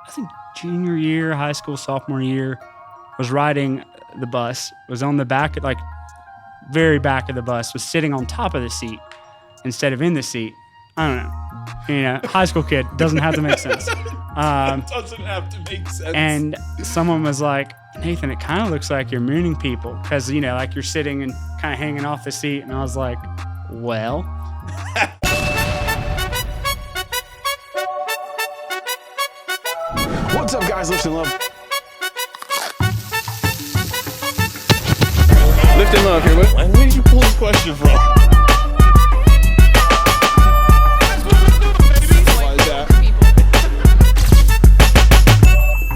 I think junior year, high school, sophomore year, was riding the bus, was on the back, like very back of the bus, was sitting on top of the seat instead of in the seat. I don't know. High school kid, doesn't have to make sense. Doesn't have to make sense. And someone was like, Nathan, it kind of looks like you're mooning people because, like you're sitting and kind of hanging off the seat. And I was like, well. What's up, guys? Lift and Love. Lift and Love here. Where did you pull this question from? Why is that?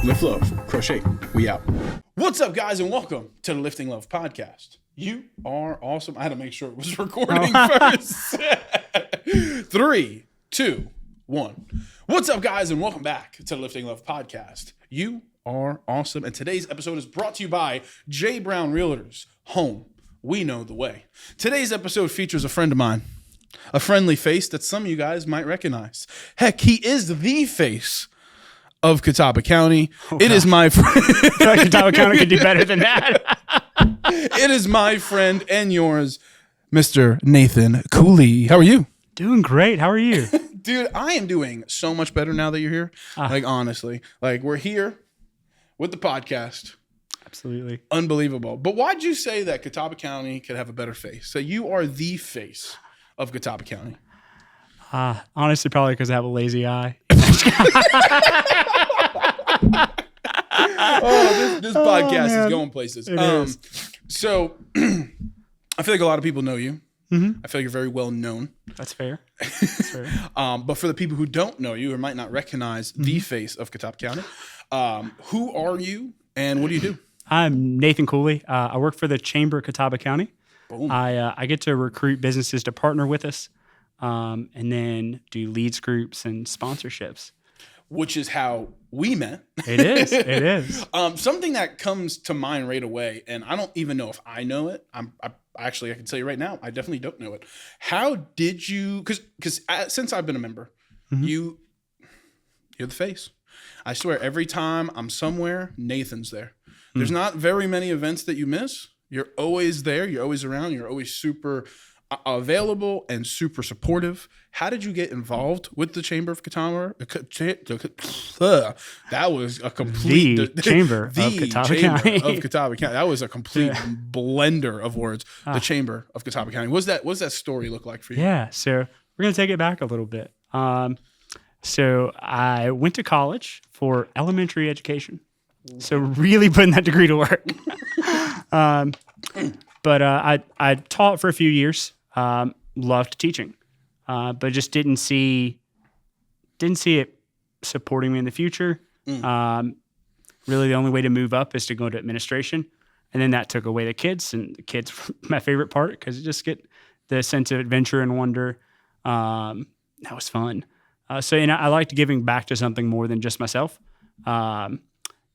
Lift Love. Crochet. We out. What's up, guys, and welcome to the Lifting Love podcast. You are awesome. I had to make sure it was recording first. 3, 2, 1. What's up, guys, and welcome back to the Lifting Love podcast. You are awesome, and today's episode is brought to you by J. Brown Realtors. Home, we know the way. Today's episode features a friend of mine, a friendly face that some of you guys might recognize. Heck, he is the face of Catawba County. It is my friend. Catawba County could do better than that. It is my friend and yours, Mr. Nathan Cooley. How are you? Doing great. How are you? Dude, I am doing so much better now that you're here. Like, honestly. Like, we're here with the podcast. Absolutely. Unbelievable. But why'd you say that Catawba County could have a better face? So you are the face of Catawba County. Honestly, probably because I have a lazy eye. This podcast is going places. It is. So I feel like a lot of people know you. Mm-hmm. I feel like you're very well known. That's fair. That's fair. But for the people who don't know you or might not recognize the face of Catawba County, who are you and what do you do? I'm Nathan Cooley. I work for the Chamber of Catawba County. Boom. I get to recruit businesses to partner with us, and then do leads groups and sponsorships. Which is how we met. It is. It is. Something that comes to mind right away, and I don't even know if I know it. I can tell you right now, I definitely don't know it. How did you? Because since I've been a member, mm-hmm. you're the face. I swear, every time I'm somewhere, Nathan's there. Mm-hmm. There's not very many events that you miss. You're always there. You're always around. You're always super available and super supportive. How did you get involved with the Chamber of Catawba? That was a complete Chamber of Catawba County. That was a complete blender of words. The Chamber of Catawba County. What does that story look like for you? Yeah, so we're gonna take it back a little bit. So I went to college for elementary education. So really putting that degree to work. But I taught for a few years. Loved teaching, but just didn't see it supporting me in the future. Really, the only way to move up is to go to administration, and then that took away the kids. And the kids were my favorite part because you just get the sense of adventure and wonder. That was fun. So I liked giving back to something more than just myself. And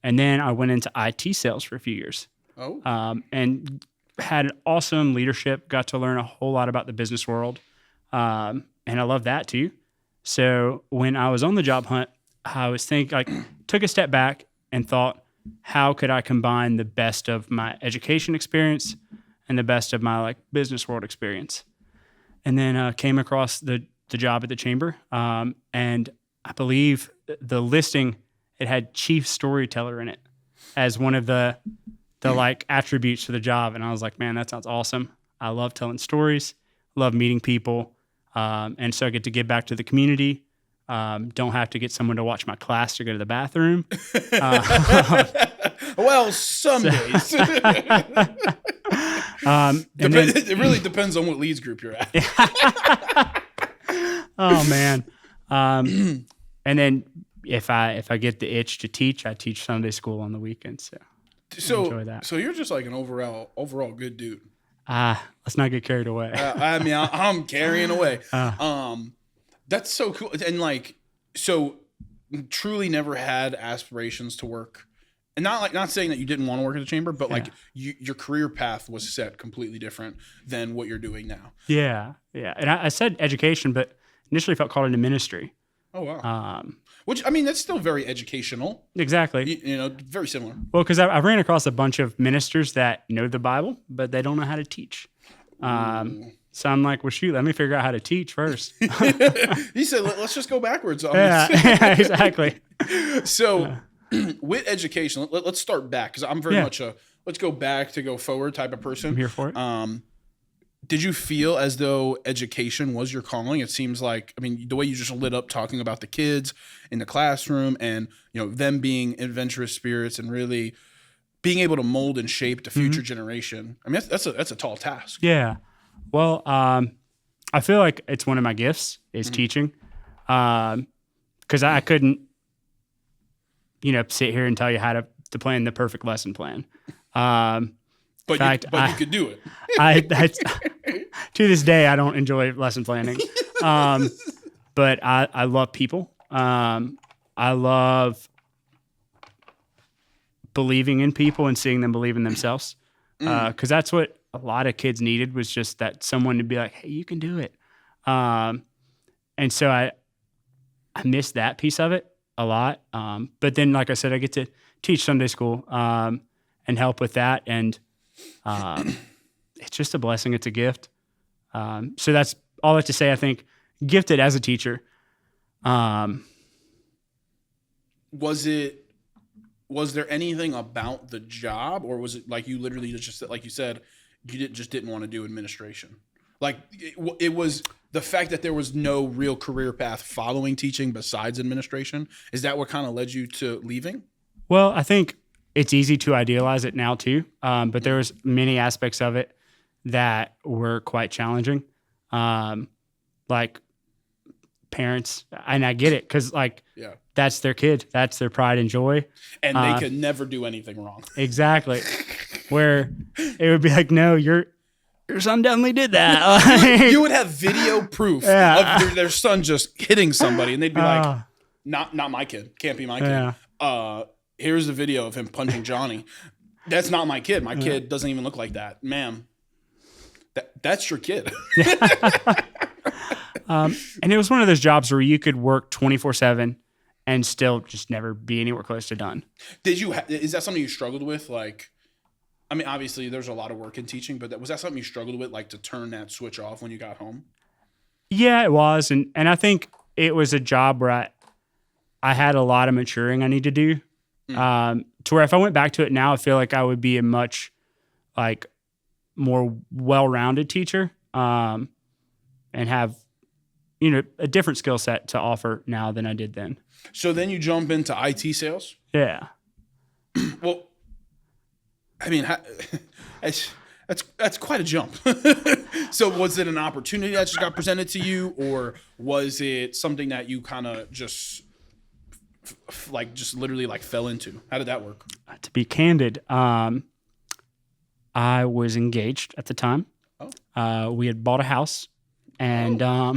then I went into IT sales for a few years. And had awesome leadership, got to learn a whole lot about the business world. And I love that too. So when I was on the job hunt, I was took a step back and thought, how could I combine the best of my education experience and the best of my business world experience? And then came across the job at the Chamber. And I believe the listing, it had chief storyteller in it as one of the attributes to the job. And I was like, man, that sounds awesome. I love telling stories, love meeting people. And so I get to give back to the community. Don't have to get someone to watch my class to go to the bathroom. Well, some days. It really depends on what leads group you're at. Oh man. And then if I get the itch to teach, I teach Sunday school on the weekends. So enjoy that. So you're just like an overall good dude. Let's not get carried away. I'm carrying away. That's so cool. And so truly never had aspirations to work. And not saying that you didn't want to work at the Chamber, but your career path was set completely different than what you're doing now. Yeah. And I said education, but initially felt called into ministry. Oh, wow. Which, I mean, that's still very educational. Exactly. You know, very similar. Well, because I ran across a bunch of ministers that know the Bible, but they don't know how to teach. So I'm like, well, shoot, let me figure out how to teach first. He said, let's just go backwards on this. Yeah, exactly. So with education, let's start back, because I'm very much a let's go back to go forward type of person. I'm here for it. Did you feel as though education was your calling? It seems like, I mean, the way you just lit up talking about the kids in the classroom and, you know, them being adventurous spirits and really being able to mold and shape the future generation. I mean, that's a tall task. Yeah. Well, I feel like it's one of my gifts is teaching, because I couldn't, you know, sit here and tell you how to plan the perfect lesson plan. But you could do it. I to this day, I don't enjoy lesson planning, but I love people. I love believing in people and seeing them believe in themselves, because that's what a lot of kids needed, was just that someone to be like, hey, you can do it. And so I miss that piece of it a lot. But then, like I said, I get to teach Sunday school and help with that. And it's just a blessing. It's a gift. So that's all I have to say. I think gifted as a teacher. Was there anything about the job, or was it like you literally just, like you said, you didn't want to do administration? Like it was the fact that there was no real career path following teaching besides administration. Is that what kind of led you to leaving? Well, I think it's easy to idealize it now too. But there was many aspects of it that were quite challenging. Like parents, and I get it, because that's their kid, that's their pride and joy, and they could never do anything wrong. Exactly. Where it would be like, no, your son definitely did that. You would have video proof of their son just hitting somebody, and they'd be like, not my kid, can't be my kid. Here's a video of him punching Johnny. That's not my kid. My kid doesn't even look like that, ma'am. That's your kid. And it was one of those jobs where you could work 24/7 and still just never be anywhere close to done. Did you? Is that something you struggled with? Like, I mean, obviously there's a lot of work in teaching, but was that something you struggled with, like to turn that switch off when you got home? Yeah, it was, and I think it was a job where I had a lot of maturing I need to do. To where if I went back to it now, I feel like I would be a much more well-rounded teacher, and have, you know, a different skill set to offer now than I did then. So then you jump into IT sales? Yeah. Well, I mean, that's quite a jump. So was it an opportunity that just got presented to you, or was it something that you kind of just literally fell into? How did that work? To be candid, I was engaged at the time. Oh. We had bought a house, and I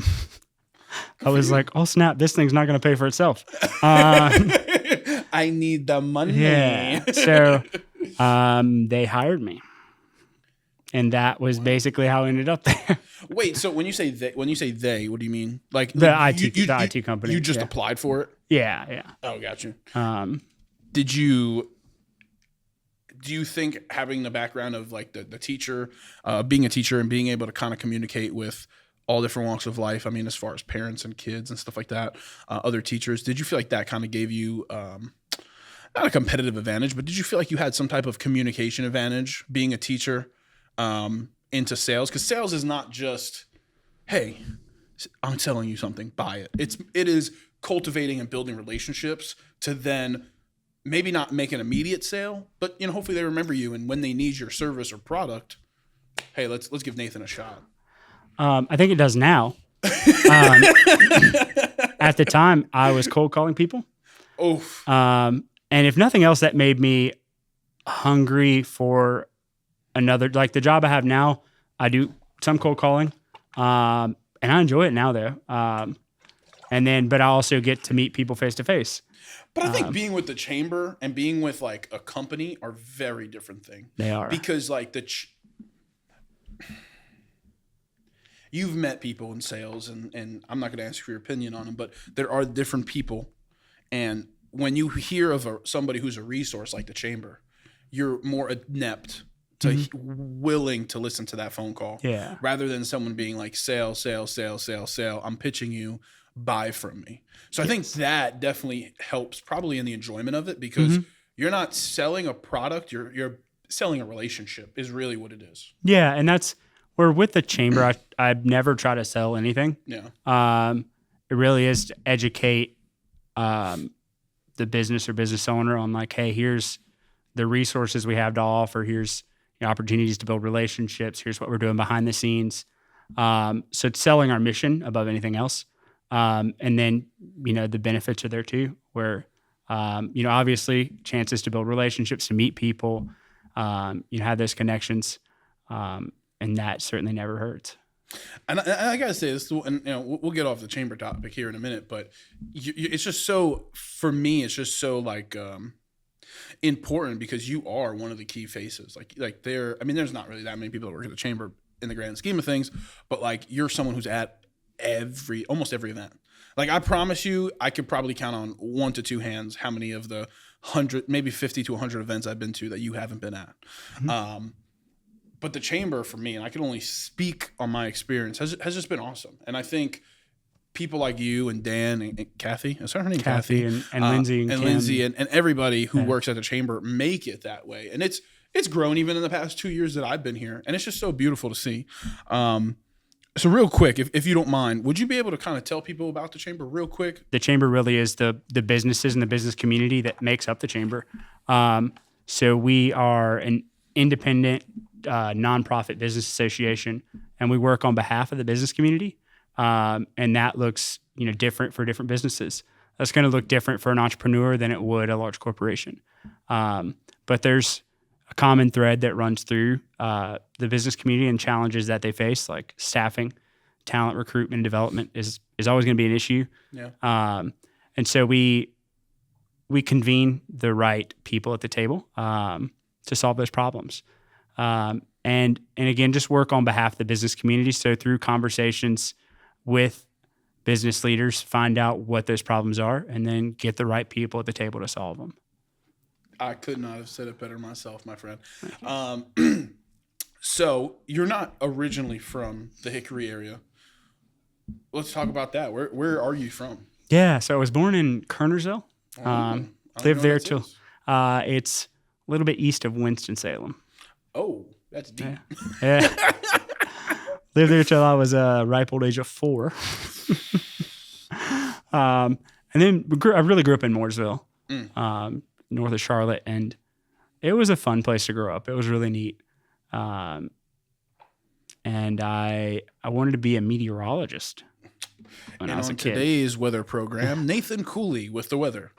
was like, oh snap, this thing's not going to pay for itself. I need the money. Yeah. So they hired me. And that was basically how I ended up there. Wait, so when you say they, what do you mean? Like the IT company. You just applied for it? Yeah. Oh, got you. Do you think having the background of like the teacher, being a teacher and being able to kind of communicate with all different walks of life, I mean, as far as parents and kids and stuff like that, other teachers, did you feel like that kind of gave you not a competitive advantage, but did you feel like you had some type of communication advantage being a teacher into sales? Because sales is not just, hey, I'm selling you something, buy it. It is cultivating and building relationships to then maybe not make an immediate sale, but you know, hopefully they remember you, and when they need your service or product, hey, let's give Nathan a shot. I think it does now. At the time, I was cold calling people. Oof. And if nothing else, that made me hungry for another, like the job I have now. I do some cold calling, and I enjoy it now though. But I also get to meet people face to face. But I think being with the chamber and being with like a company are very different things. They are. Because like you've met people in sales, and I'm not going to ask for your opinion on them, but there are different people And when you hear of somebody who's a resource like the chamber, you're more adept to willing to listen to that phone call. Yeah. Rather than someone being like, sale. I'm pitching you, buy from me. So I think that definitely helps probably in the enjoyment of it, because you're not selling a product, you're selling a relationship is really what it is. Yeah. And that's where with the chamber, I've never tried to sell anything. Yeah. It really is to educate the business or business owner on like, hey, here's the resources we have to offer. Here's opportunities to build relationships. Here's what we're doing behind the scenes. So it's selling our mission above anything else. And then, the benefits are there too, where, obviously chances to build relationships, to meet people, have those connections. And that certainly never hurts. And I gotta say this, and we'll get off the chamber topic here in a minute, but it's just so, for me, it's just so like important, because you are one of the key faces. Like there's not really that many people that work at the chamber in the grand scheme of things, but like you're someone who's at almost every event. Like I promise you, I could probably count on 1 to 2 hands how many of the 100, maybe 50 to 100 events I've been to that you haven't been at. But the chamber for me, and I can only speak on my experience, has just been awesome. And I think people like you and Dan and Kathy, is her name? Kathy and Lindsay and Lindsay and everybody who works at the chamber make it that way. And it's grown even in the past 2 years that I've been here. And it's just so beautiful to see. So real quick, if you don't mind, would you be able to kind of tell people about the chamber real quick? The chamber really is the businesses and the business community that makes up the chamber. So we are an independent nonprofit business association, and we work on behalf of the business community. And that looks, different for different businesses. That's going to look different for an entrepreneur than it would a large corporation. But there's a common thread that runs through the business community and challenges that they face, like staffing, talent recruitment, and development is always going to be an issue. Yeah. And so we convene the right people at the table to solve those problems. And again, just work on behalf of the business community. So through conversations with business leaders, find out what those problems are, and then get the right people at the table to solve them. I could not have said it better myself, my friend. So you're not originally from the Hickory area. Let's talk about that. Where are you from? Yeah, so I was born in Kernersville. Lived there till it's a little bit east of Winston-Salem. Oh, that's deep. Yeah. Lived there till I was a ripe old age of 4. And then I really grew up in Mooresville, north of Charlotte, and it was a fun place to grow up. It was really neat. And I wanted to be a meteorologist when I was a kid. Today's weather program, Nathan Cooley with the weather.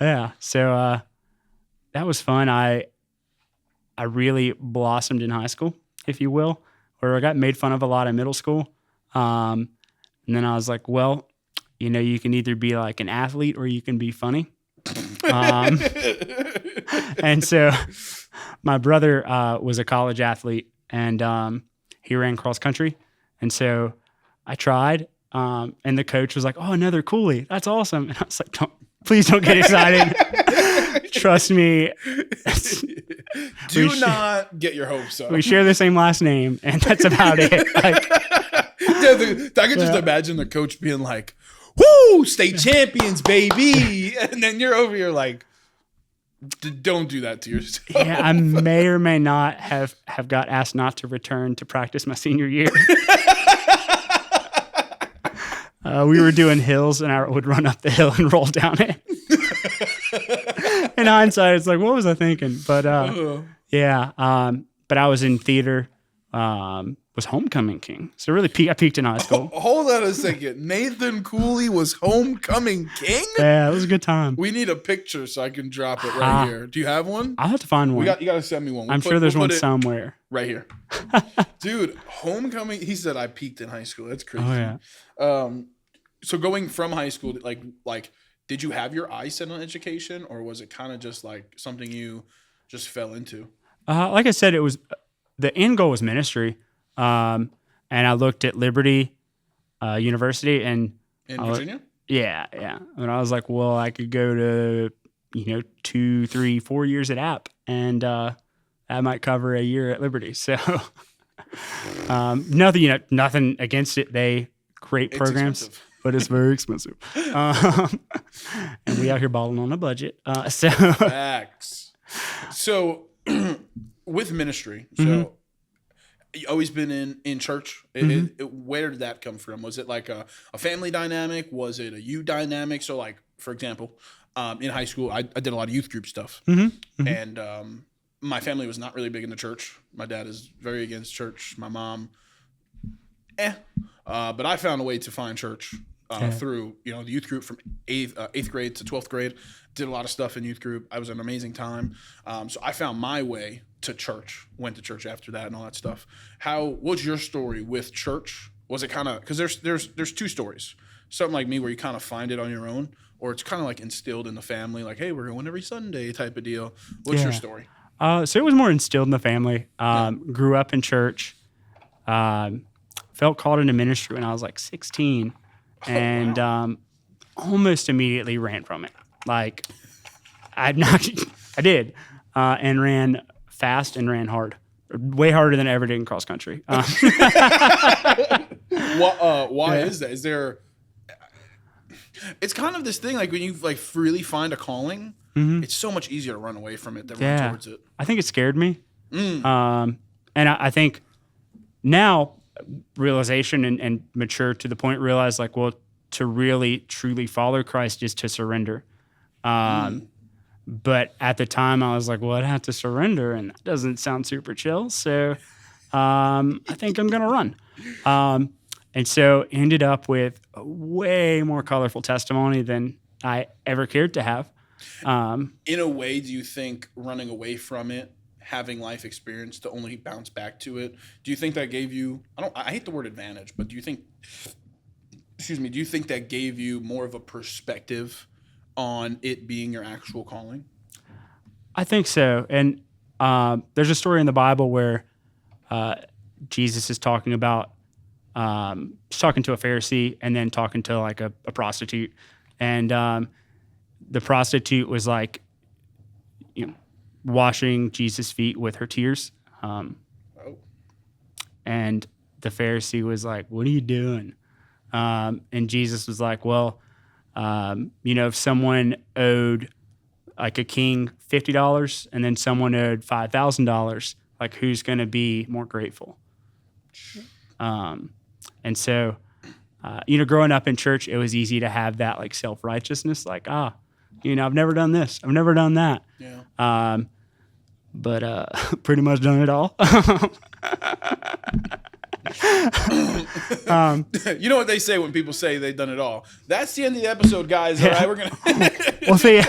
Yeah, so that was fun. I really blossomed in high school, if you will, where I got made fun of a lot in middle school. And then I was like, well, you can either be like an athlete or you can be funny. And so my brother was a college athlete, and he ran cross country. And so I tried, and the coach was like, oh, another Cooley. That's awesome. And I was like, please don't get excited. Trust me. Do not get your hopes up. We share the same last name, and that's about it. I could just imagine the coach being like, woo, state champions, baby. And then you're over here like, don't do that to yourself. Yeah, I may or may not have got asked not to return to practice my senior year. We were doing hills, and I would run up the hill and roll down it. In hindsight, it's like, what was I thinking? But yeah, but I was in theater, was homecoming king. So really, I peaked in high school. Hold on a second. Nathan Cooley was homecoming king? Yeah, it was a good time. We need a picture so I can drop it right here. Do you have one? I'll have to find one. You got to send me one. I'm sure there's one somewhere. Right here. Dude, homecoming, he said I peaked in high school. That's crazy. Oh, yeah. So going from high school, like, did you have your eyes set on education, or was it kind of just like something you just fell into? Like I said, it was the end goal was ministry, and I looked at Liberty University in Virginia. Yeah. And I was like, well, I could go to, 2, 3, 4 years at App, and that might cover a year at Liberty. So nothing against it. They great programs, expensive. but it's very expensive. And we out here balling on a budget. So Facts. So with ministry, so you always been in church. Where did that come from? Was it like a family dynamic? Was it a you dynamic? So like, for example, in high school, I did a lot of youth group stuff. And my family was not really big into church. My dad is very against church. My mom, but I found a way to find church through, the youth group from eighth grade to 12th grade. Did a lot of stuff in youth group. I was an amazing time. So I found my way to church, went to church after that and all that stuff. What's your story with church? Was it kind of, because there's two stories. Something like me where you kind of find it on your own, or it's kind of like instilled in the family, like, hey, we're going every Sunday type of deal. What's your story? So it was more instilled in the family. Grew up in church. Felt called into ministry when I was like 16, and almost immediately ran from it. Like I did, and ran fast and ran hard, way harder than I ever did in cross country. Why is that? Is there? It's kind of this thing, like when you like really find a calling, it's so much easier to run away from it than run towards it. I think it scared me. And I think now realization and mature to the point, realize like, well, to really truly follow Christ is to surrender. But at the time I was like, well, I'd have to surrender, and that doesn't sound super chill. So I think I'm going to run. And so ended up with a way more colorful testimony than I ever cared to have. In a way, do you think running away from it, having life experience to only bounce back to it, do you think that gave you, I hate the word advantage, but do you think that gave you more of a perspective on it being your actual calling? I think so. And there's a story in the Bible where Jesus is talking about, talking to a Pharisee and then talking to like a prostitute. And the prostitute was like, washing Jesus' feet with her tears. And the Pharisee was like, what are you doing? And Jesus was like, well, if someone owed like a king $50 and then someone owed $5,000, like who's going to be more grateful? And so, growing up in church, it was easy to have that like self-righteousness, like, I've never done this. I've never done that. Yeah. But pretty much done it all. You know what they say when people say they've done it all? That's the end of the episode, guys. Yeah. All right, we're going to... We'll see.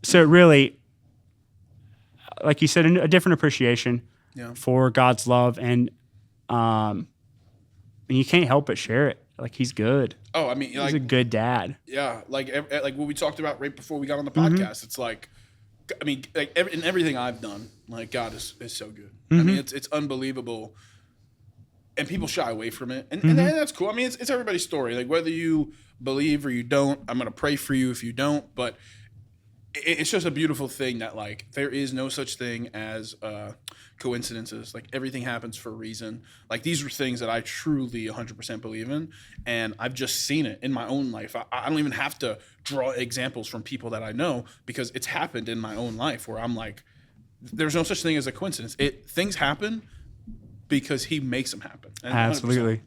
So really, like you said, a different appreciation for God's love, and you can't help but share it. Like, he's good. Oh, I mean, he's a good dad. Yeah, like what we talked about right before we got on the podcast. It's like, I mean, like in everything I've done, like God is so good. I mean, it's unbelievable, and people shy away from it, and that's cool. I mean, it's everybody's story. Like whether you believe or you don't, I'm gonna pray for you if you don't. But it's just a beautiful thing that like there is no such thing as coincidences. Like everything happens for a reason. Like these are things that I truly 100% believe in, and I've just seen it in my own life. I don't even have to draw examples from people that I know, because it's happened in my own life where I'm like, there's no such thing as a coincidence. Things happen because he makes them happen. And Absolutely. 100%.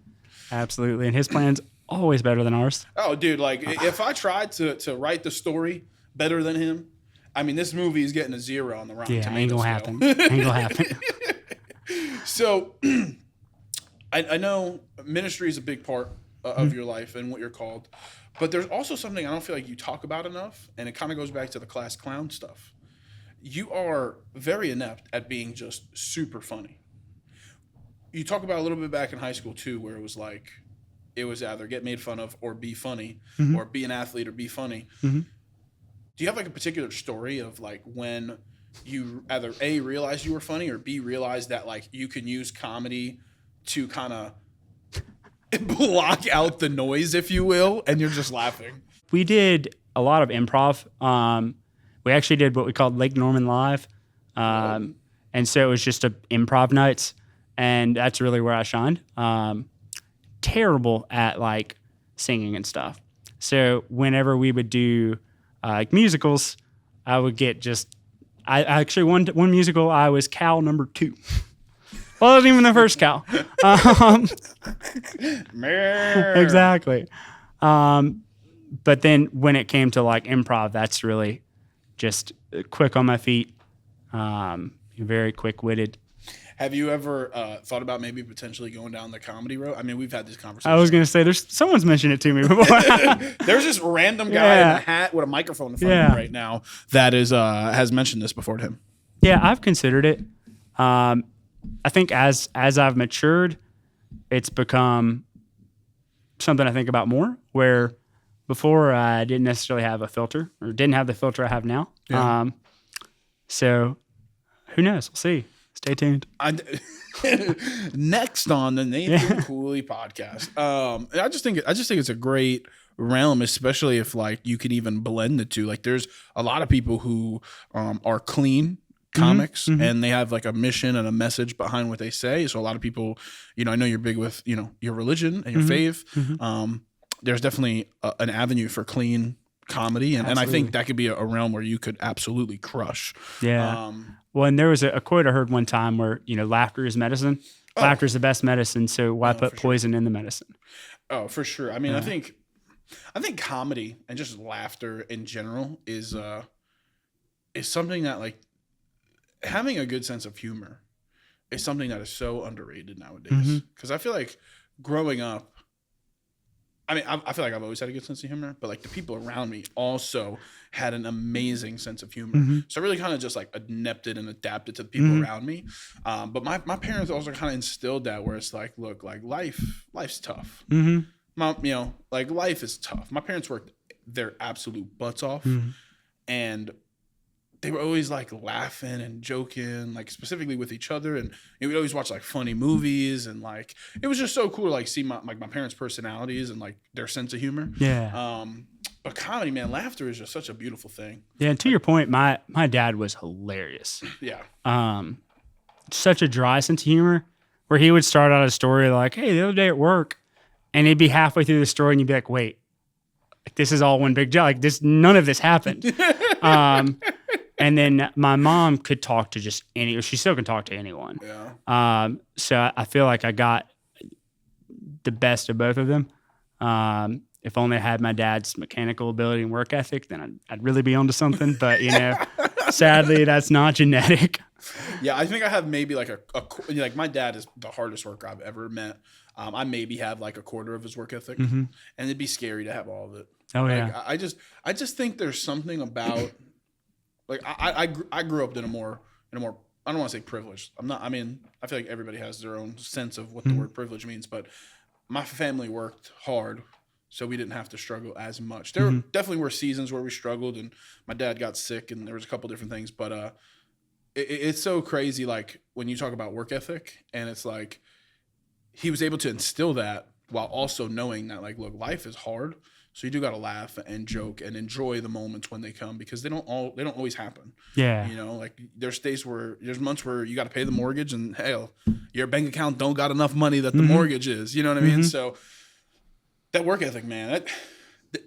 Absolutely. And his plan's always better than ours. Oh, dude, like if I tried to write the story better than him, I mean, this movie is getting a 0 on the Rotten Tomatoes. Ain't gonna happen. Ain't gonna happen. So, I know ministry is a big part of your life and what you're called, but there's also something I don't feel like you talk about enough, and it kind of goes back to the class clown stuff. You are very inept at being just super funny. You talk about a little bit back in high school too, where it was like, it was either get made fun of or be funny, or be an athlete or be funny. Do you have like a particular story of like when you either A, realized you were funny, or B, realized that like you can use comedy to kind of block out the noise, if you will, and you're just laughing. We did a lot of improv. We actually did what we called Lake Norman Live. And so it was just improv nights, and that's really where I shined. Terrible at like singing and stuff. So whenever we would do like musicals, I would get I actually one musical, I was cow number 2. Well, it wasn't even the first cow. Exactly. But then when it came to like improv, that's really just quick on my feet, very quick-witted. Have you ever thought about maybe potentially going down the comedy road? I mean, we've had this conversation. I was going to say, someone's mentioned it to me before. There's this random guy in a hat with a microphone in front of him right now that has mentioned this before to him. Yeah, I've considered it. I think as I've matured, it's become something I think about more, where before I didn't necessarily have a filter, or didn't have the filter I have now. Yeah. So who knows? We'll see. Stay tuned. Next on the Nathan Cooley podcast. I just think it's a great realm, especially if like you can even blend the two. Like there's a lot of people who are clean comics and they have like a mission and a message behind what they say. So a lot of people, I know you're big with, your religion and your faith. There's definitely an avenue for clean comedy. And I think that could be a realm where you could absolutely crush. Yeah. Well, and there was a quote I heard one time where, laughter is medicine. Laughter is the best medicine. So why put poison in the medicine? Oh, for sure. I mean, I think comedy and just laughter in general is something that like having a good sense of humor is something that is so underrated nowadays. Because I feel like growing up, I feel like I've always had a good sense of humor, but like the people around me also had an amazing sense of humor. So I really kind of just like adapted and adapted to the people around me. But my parents also kind of instilled that, where it's like, look, like life's tough. Like life is tough. My parents worked their absolute butts off, and they were always like laughing and joking, like specifically with each other. And we'd always watch like funny movies, and like, it was just so cool to like see my parents' personalities and like their sense of humor. Yeah. But comedy, man, laughter is just such a beautiful thing. Yeah. And to your point, my dad was hilarious. Yeah. Such a dry sense of humor, where he would start out a story like, hey, the other day at work, and he'd be halfway through the story and you'd be like, wait, this is all one big joke. Like none of this happened. And then my mom could talk to just she still can talk to anyone. Yeah. So I feel like I got the best of both of them. If only I had my dad's mechanical ability and work ethic, then I'd really be onto something. But, sadly, that's not genetic. Yeah, I think I have maybe like like my dad is the hardest worker I've ever met. I maybe have like a quarter of his work ethic, and it'd be scary to have all of it. Oh, like, yeah. I just think there's something about... Like I grew up in a more I don't want to say privileged. I feel like everybody has their own sense of what the word privilege means, but my family worked hard, so we didn't have to struggle as much. There definitely were seasons where we struggled, and my dad got sick, and there was a couple different things, but it's so crazy, like when you talk about work ethic, and it's like he was able to instill that while also knowing that, like, look, life is hard. So you do got to laugh and joke and enjoy the moments when they come, because they don't always happen. Yeah. Like there's months where you got to pay the mortgage, and hell, your bank account don't got enough money that the mortgage is, you know what I mean? So that work ethic, man,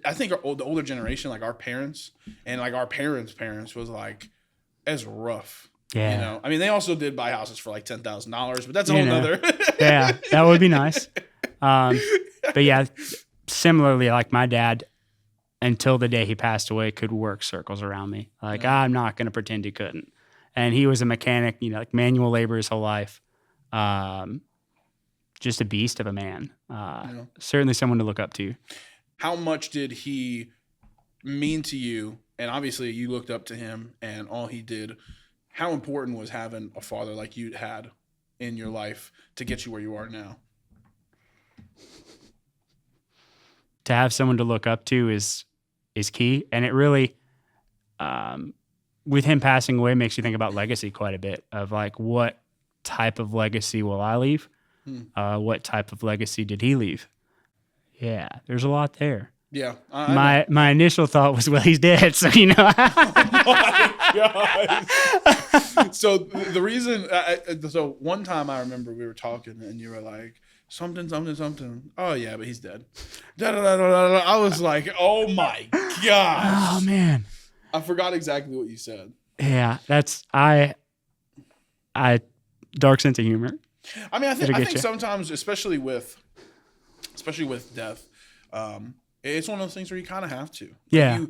I think the older generation, like our parents and like our parents' parents, was like, as rough. Yeah. They also did buy houses for like $10,000, but that's a whole nother. Yeah. That would be nice. But yeah, similarly, like my dad, until the day he passed away, could work circles around me. Like, I'm not going to pretend he couldn't. And he was a mechanic, like manual labor his whole life. Just a beast of a man. Certainly someone to look up to. How much did he mean to you? And obviously you looked up to him and all he did. How important was having a father like you had in your life to get you where you are now? To have someone to look up to is key. And it really, with him passing away, makes you think about legacy quite a bit, of like, what type of legacy will I leave? What type of legacy did he leave? yeah, there's a lot there. Yeah. My initial thought was, well, he's dead. So, you know. Oh my God. So the reason, so one time I remember we were talking and you were like, something. Oh yeah, but he's dead. I was like, oh my gosh. Oh man. I forgot exactly what you said. Yeah, that's I dark sense of humor. I mean, I think sometimes, especially with death, it's one of those things where you kind of have to. Yeah.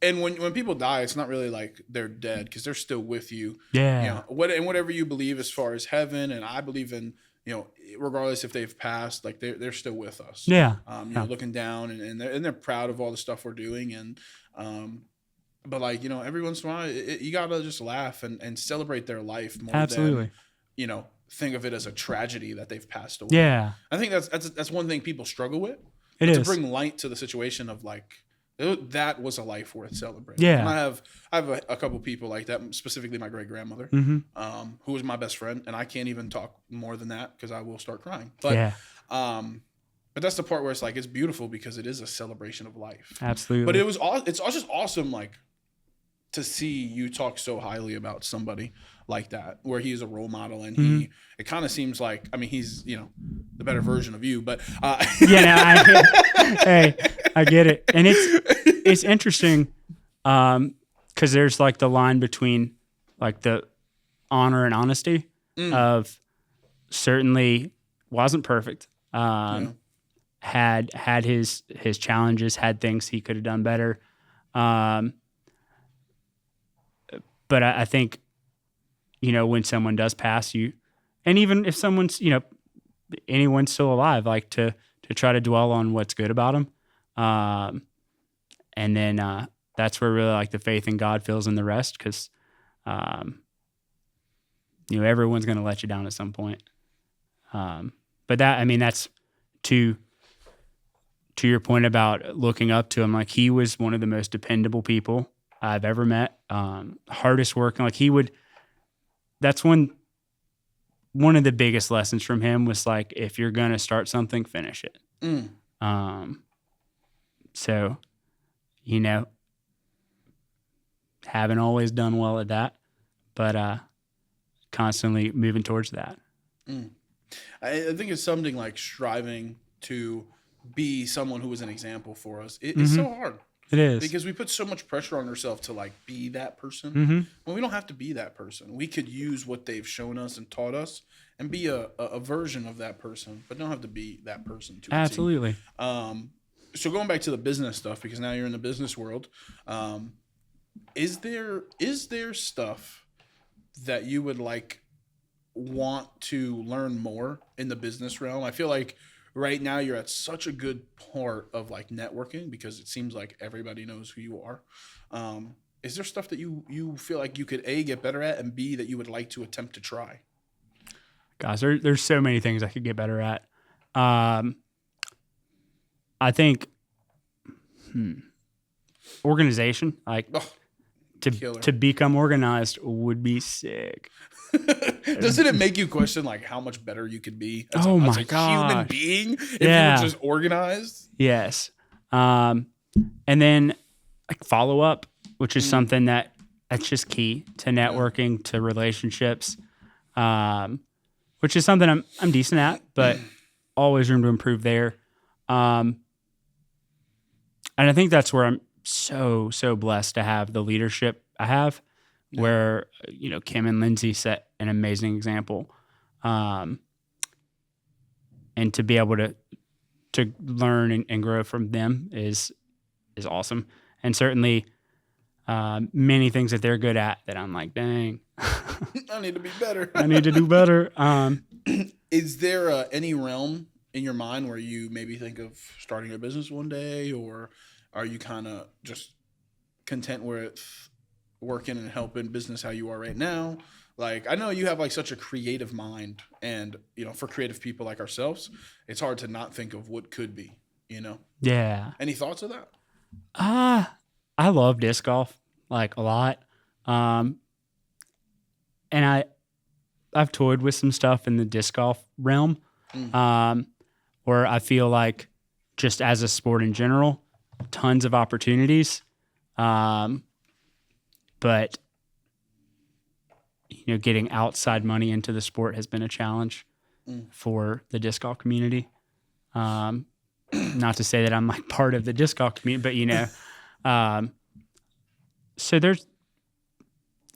And when people die, it's not really like they're dead because they're still with you. Yeah. You know, whatever you believe as far as heaven, and I believe in, you know, regardless if they've passed, like they're still with us. Yeah. You know, looking down and they're proud of all the stuff we're doing, and but like, you know, every once in a while you gotta just laugh and celebrate their life more than, you know, think of it as a tragedy that they've passed away. Yeah. I think that's one thing people struggle with. It is to bring light to the situation of like, that was a life worth celebrating. Yeah. And I have a couple people like that, specifically my great grandmother, who was my best friend, and I can't even talk more than that because I will start crying. But but that's the part where it's like, it's beautiful because it is a celebration of life. Absolutely. But it's just awesome, like, to see you talk so highly about somebody like that, where he is a role model, and it kind of seems like, I mean, he's, you know, the better version of you, but hey, I get it. And it's interesting because there's like the line between like the honor and honesty of certainly wasn't perfect. Had his challenges, had things he could have done better. But I think, you know, when someone does pass you, and even if someone's, you know, anyone's still alive, like to try to dwell on what's good about them. And then that's where really like the faith in God fills in the rest, because, you know, everyone's going to let you down at some point. But that, I mean, that's to your point about looking up to him. Like, he was one of the most dependable people I've ever met. Hardest working. Like, that's one of the biggest lessons from him was like, if you're going to start something, finish it. So, you know, haven't always done well at that, but constantly moving towards that. I think it's something like striving to be someone who is an example for us. It's so hard. It is. Because we put so much pressure on ourselves to like be that person. Well, we don't have to be that person. We could use what they've shown us and taught us and be a version of that person, but don't have to be that person. Absolutely. So going back to the business stuff, because now you're in the business world, is there stuff that you would like want to learn more in the business realm? I feel like right now you're at such a good part of like networking, because it seems like everybody knows who you are. Is there stuff that you feel like you could A, get better at, and B, that you would like to attempt to try? Gosh, there's so many things I could get better at. I think organization, like to become organized would be sick. Doesn't it make you question like how much better you could be as a human being if you were just organized? Yes. And then like follow up, which is something that's just key to networking, to relationships, which is something I'm decent at, but always room to improve there. And I think that's where I'm so blessed to have the leadership I have, where, you know, Kim and Lindsay set an amazing example. And to be able to learn and grow from them is awesome. And certainly many things that they're good at that I'm like, dang, I need to be better. I need to do better. Is there any realm in your mind where you maybe think of starting a business one day, or are you kind of just content with working and helping business how you are right now? Like, I know you have like such a creative mind, and, you know, for creative people like ourselves, it's hard to not think of what could be, you know? Yeah. Any thoughts of that? I love disc golf, like, a lot. And I've toyed with some stuff in the disc golf realm, or where I feel like just as a sport in general, tons of opportunities. But getting outside money into the sport has been a challenge for the disc golf community. Not to say that I'm like part of the disc golf community, but so there's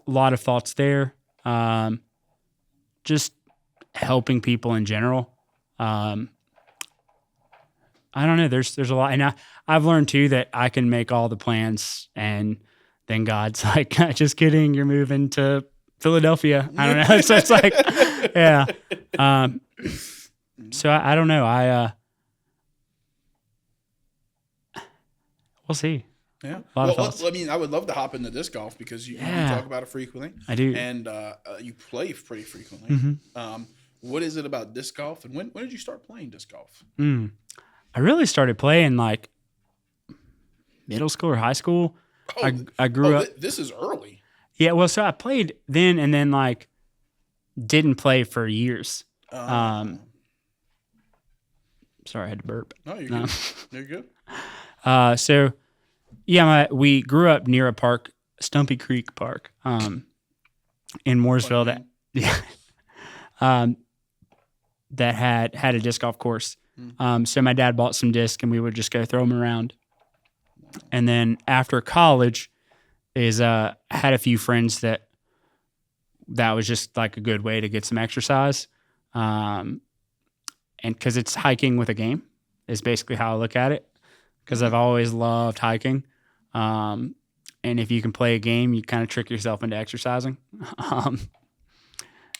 a lot of thoughts there. Just helping people in general. I don't know. There's a lot, and I've learned too that I can make all the plans, and then God's like, just kidding, you're moving to Philadelphia. I don't know. So it's like, yeah. So I don't know. We'll see. Yeah. A lot of thoughts. I mean, I would love to hop into disc golf because you talk about it frequently. I do. And you play pretty frequently. Mm-hmm. What is it about disc golf? And when did you start playing disc golf? I really started playing like middle school or high school. I grew up. This is early. Yeah. Well, so I played then and then like didn't play for years. Sorry, I had to burp. No, you're good. You're good. So yeah, we grew up near a park, Stumpy Creek Park, in Mooresville that had a disc golf course. So my dad bought some discs and we would just go throw them around. And then after college had a few friends that was just like a good way to get some exercise. And cause it's hiking with a game is basically how I look at it. Cause I've always loved hiking. And if you can play a game, you kind of trick yourself into exercising.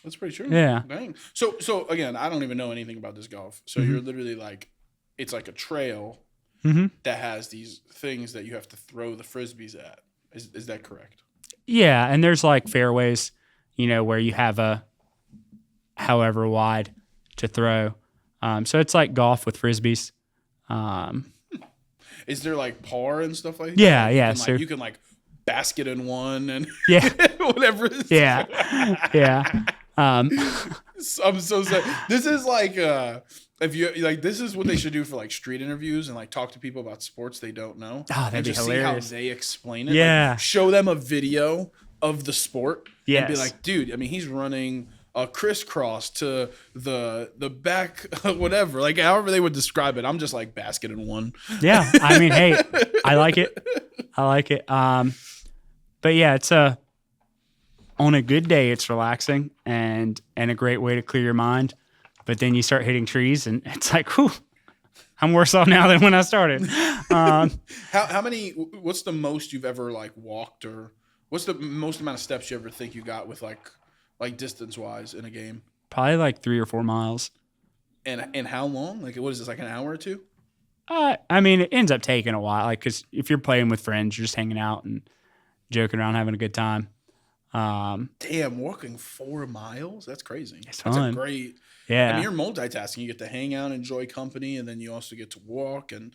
That's pretty true. Yeah. Dang. So again, I don't even know anything about disc golf. So you're literally like, it's like a trail that has these things that you have to throw the frisbees at. Is that correct? Yeah. And there's like fairways, where you have however wide to throw. So it's like golf with frisbees. Is there like par and stuff like that? Yeah, yeah. So you can like basket in one and whatever. Yeah, yeah. I'm so sorry. This is like if you like, this is what they should do for like street interviews and like talk to people about sports they don't know. Oh, that'd be hilarious. See how they explain it. Yeah. Like, show them a video of the sport. Yes. And be like, dude, I mean, he's running a crisscross to the back, whatever, like however they would describe it. I'm just like basket in one. Yeah. I mean, hey, I like it. But yeah, it's on a good day, it's relaxing and a great way to clear your mind. But then you start hitting trees and it's like, whew, I'm worse off now than when I started. How many, what's the most you've ever like walked, or what's the most amount of steps you ever think you got with like distance wise in a game? Probably like 3 or 4 miles. And how long? Like, what is this, like an hour or two? I mean, it ends up taking a while. Like, cause if you're playing with friends, you're just hanging out and joking around, having a good time. Damn, walking 4 miles? That's crazy. It's That's fun. a great. Yeah. I mean, you're multitasking. You get to hang out, enjoy company, and then you also get to walk and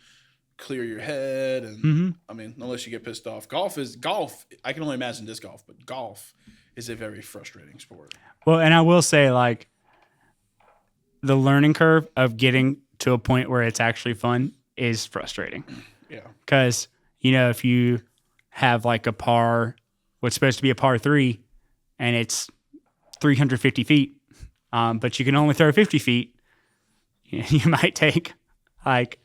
clear your head. And I mean, unless you get pissed off. Golf. I can only imagine disc golf, but golf is a very frustrating sport. Well, and I will say, like, the learning curve of getting to a point where it's actually fun is frustrating. Yeah. Because, if you have like a par, what's supposed to be a par 3, and it's 350 feet, but you can only throw 50 feet, you might take like,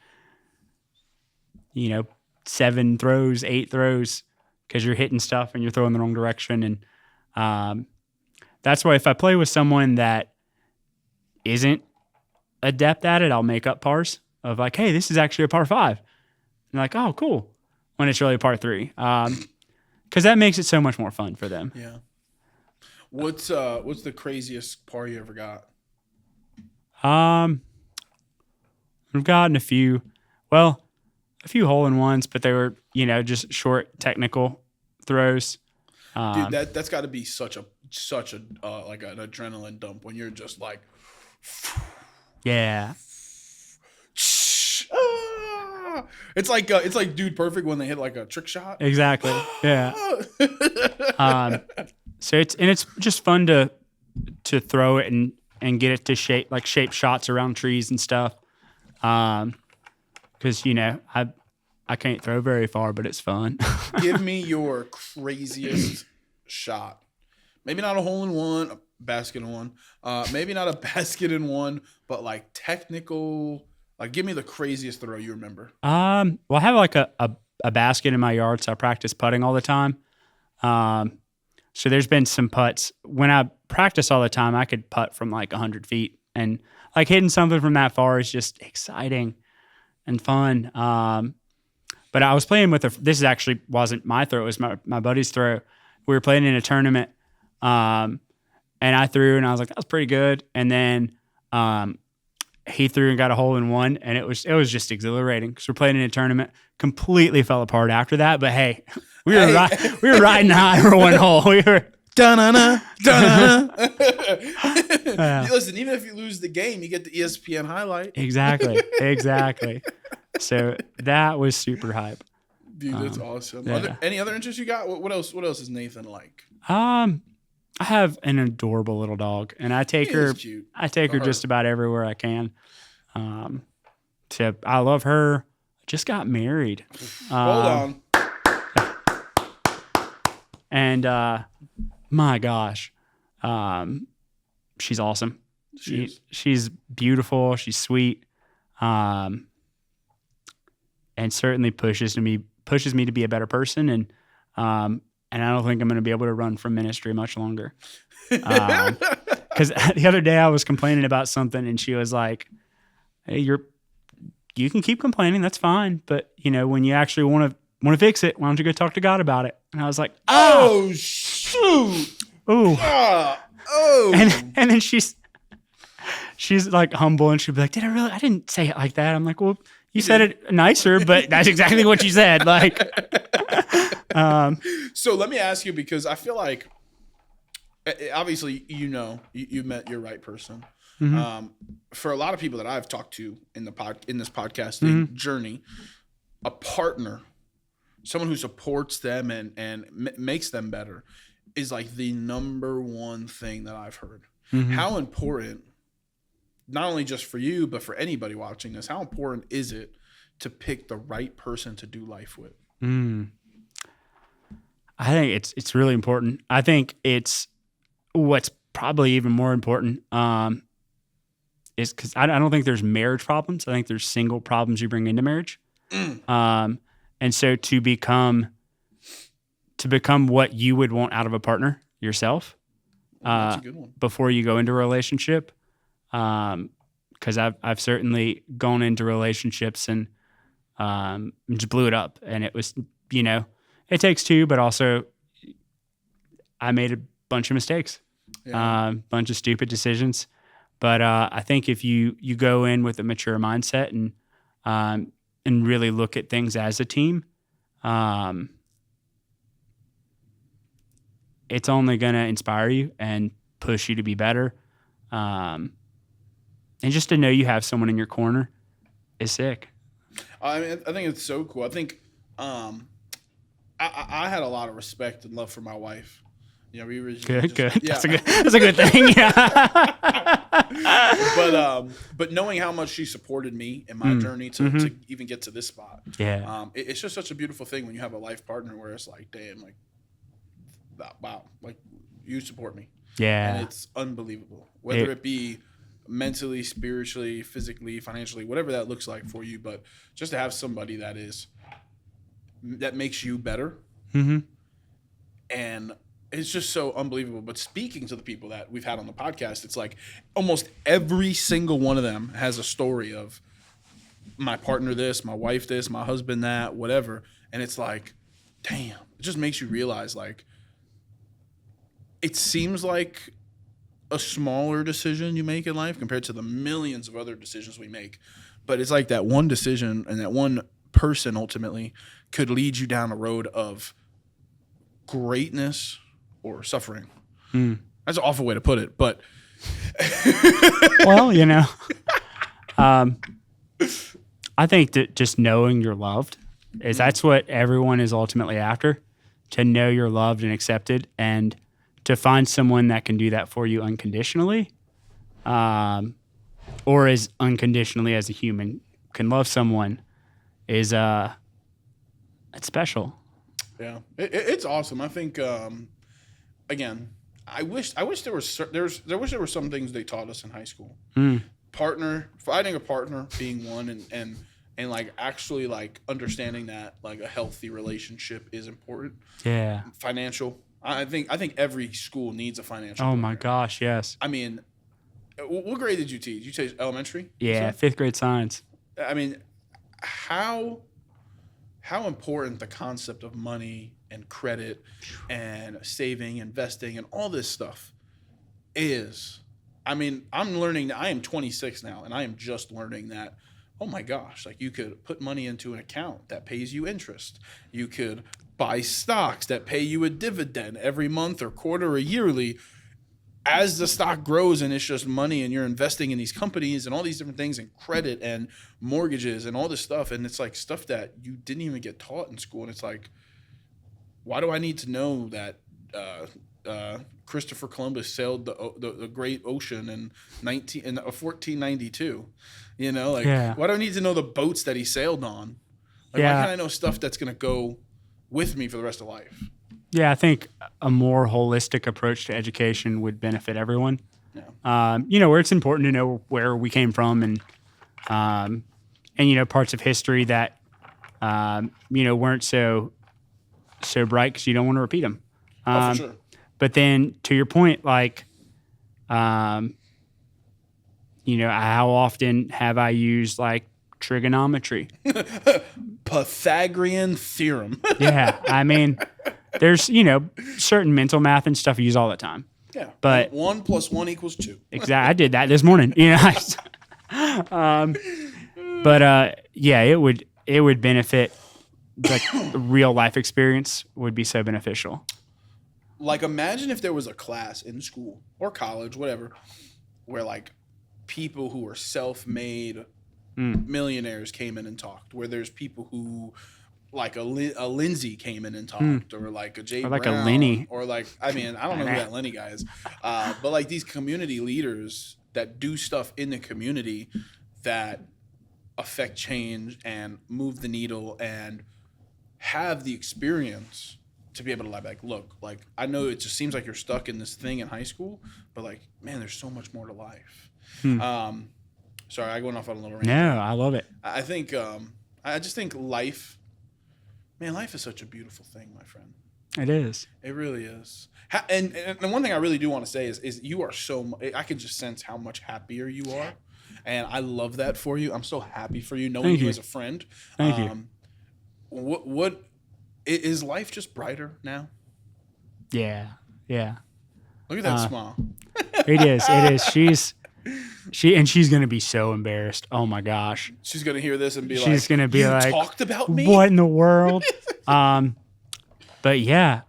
7 throws, 8 throws, because you're hitting stuff and you're throwing the wrong direction. And that's why if I play with someone that isn't adept at it, I'll make up pars of like, hey, this is actually a par 5. And like, oh, cool. When it's really a par 3. Because that makes it so much more fun for them. Yeah. What's the craziest par you ever got? We've gotten a few hole-in-ones, but they were, just short technical throws. Dude, that's got to be such a like an adrenaline dump when you're just like, yeah. It's like Dude Perfect when they hit like a trick shot. Exactly. Yeah. So it's just fun to throw it and get it to shape shots around trees and stuff. Because, I can't throw very far, but it's fun. Give me your craziest shot. Maybe not a hole in one, a basket in one. Maybe not a basket in one, but like technical. Like, give me the craziest throw you remember. Well, I have like a basket in my yard, so I practice putting all the time. So there's been some putts. When I practice all the time, I could putt from like 100 feet. And like hitting something from that far is just exciting and fun. But I was playing with this actually wasn't my throw. It was my buddy's throw. We were playing in a tournament. And I threw and I was like, that was pretty good. And then he threw and got a hole in one. And it was just exhilarating because we're playing in a tournament. Completely fell apart after that. But hey, we were riding high for one hole. We were da-na-na, da-na-na. Listen, even if you lose the game, you get the ESPN highlight. Exactly. So that was super hype. Dude, that's awesome. Yeah. Any other interests you got? What else is Nathan like? I have an adorable little dog, and I take her. Cute. I take her just about everywhere I can. So I love her. Just got married. Hold on. And my gosh, she's awesome. She's beautiful. She's sweet, and certainly pushes me to be a better person. And I don't think I'm going to be able to run from ministry much longer. Because the other day I was complaining about something, and she was like, "Hey, you can keep complaining. That's fine. But when you actually want to fix it, why don't you go talk to God about it?" And I was like, "Oh shoot! Ooh, oh!" And then she's like humble, and she'll be like, "Did I really? I didn't say it like that." I'm like, "Well, you said it nicer, but that's exactly what you said." Like, so let me ask you, because I feel like obviously you met your right person. Mm-hmm. For a lot of people that I've talked to in this podcasting journey, a partner, someone who supports them and makes them better, is like the number one thing that I've heard. Mm-hmm. How important, not only just for you, but for anybody watching this, how important is it to pick the right person to do life with? I think it's really important. I think it's what's probably even more important is because I don't think there's marriage problems. I think there's single problems you bring into marriage. And so to become what you would want out of a partner yourself, that's a good one. before you go into a relationship. Because I've certainly gone into relationships and just blew it up, and it was it takes two, but also I made a bunch of mistakes, bunch of stupid decisions. But I think if you go in with a mature mindset and really look at things as a team, it's only going to inspire you and push you to be better. And just to know you have someone in your corner is sick. I mean, I think it's so cool. I think I had a lot of respect and love for my wife. We were good. Yeah. That's a good thing. Yeah. But knowing how much she supported me in my journey to even get to this spot, it's just such a beautiful thing when you have a life partner where it's like, damn, like, wow, like you support me. Yeah. And it's unbelievable, whether it be mentally, spiritually, physically, financially, whatever that looks like for you. But just to have somebody that makes you better. Mm-hmm. And it's just so unbelievable. But speaking to the people that we've had on the podcast, it's like almost every single one of them has a story of my partner this, my wife this, my husband that, whatever. And it's like, damn, it just makes you realize, like, it seems like a smaller decision you make in life compared to the millions of other decisions we make. But it's like that one decision and that one person ultimately could lead you down a road of greatness or suffering. That's an awful way to put it, but well, I think that just knowing you're loved that's what everyone is ultimately after, to know you're loved and accepted, and to find someone that can do that for you unconditionally, or as unconditionally as a human can love someone is it's special. Yeah, it's awesome. I think again, I wish there were some things they taught us in high school. Finding a partner being one, and like actually like understanding that like a healthy relationship is important. Yeah. Financial. I think every school needs a financial. Oh my gosh, yes. I mean, what grade did you teach? You teach elementary? Yeah, 5th grade science. I mean, how important the concept of money and credit and saving, investing, and all this stuff is. I mean, I'm learning. I am 26 now, and I am just learning that. Oh my gosh! Like you could put money into an account that pays you interest. You could buy stocks that pay you a dividend every month or quarter or yearly. As the stock grows and it's just money, and you're investing in these companies and all these different things, and credit and mortgages and all this stuff, and it's like stuff that you didn't even get taught in school. And it's like, why do I need to know that Christopher Columbus sailed the great ocean in 1492? You know, like why do I need to know the boats that he sailed on? Like, why can't I know stuff that's gonna go with me for the rest of life? Yeah, I think a more holistic approach to education would benefit everyone. Yeah. Where it's important to know where we came from and parts of history that weren't so bright because you don't want to repeat them. For sure. But then to your point, like, how often have I used like trigonometry? Pythagorean theorem. Yeah, I mean, there's certain mental math and stuff you use all the time. Yeah, but 1 + 1 = 2. Exactly, I did that this morning. It would benefit. Like the real life experience would be so beneficial. Like imagine if there was a class in school or college, whatever, where like people who are self-made millionaires came in and talked. Where there's people who like a Lindsay came in and talked, or like a Jay or like Brown, a Lenny, or like I don't know who that Lenny guy is, but like these community leaders that do stuff in the community that affect change and move the needle and have the experience to be able to like look, like I know it just seems like you're stuck in this thing in high school, but like man, there's so much more to life. Sorry, I went off on a little rant. No, I love it. I think I just think life is such a beautiful thing, my friend. It is. It really is. And the one thing I really do want to say is you are I can just sense how much happier you are. And I love that for you. I'm so happy for you, knowing you as a friend. Thank you. What is life just brighter now? Yeah. Look at that smile. It is. She's gonna be so embarrassed. Oh my gosh. She's gonna hear this and be like, she's gonna be you like, talked about me? What in the world? But yeah,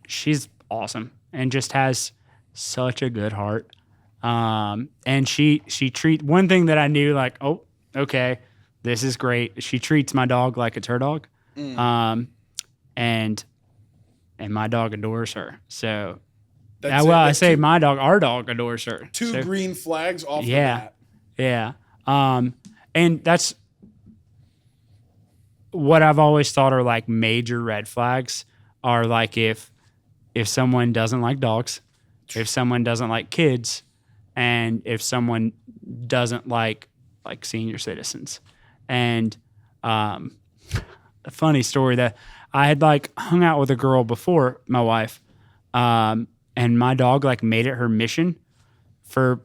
she's awesome and just has such a good heart. And she treat one thing that I knew, like, oh, okay, this is great. She treats my dog like it's her dog. And my dog adores her. So our dog adores her. Two green flags off the bat. Yeah. And that's what I've always thought are like major red flags are like if someone doesn't like dogs, if someone doesn't like kids, and if someone doesn't like senior citizens. And a funny story that I had like hung out with a girl before my wife, and my dog like made it her mission for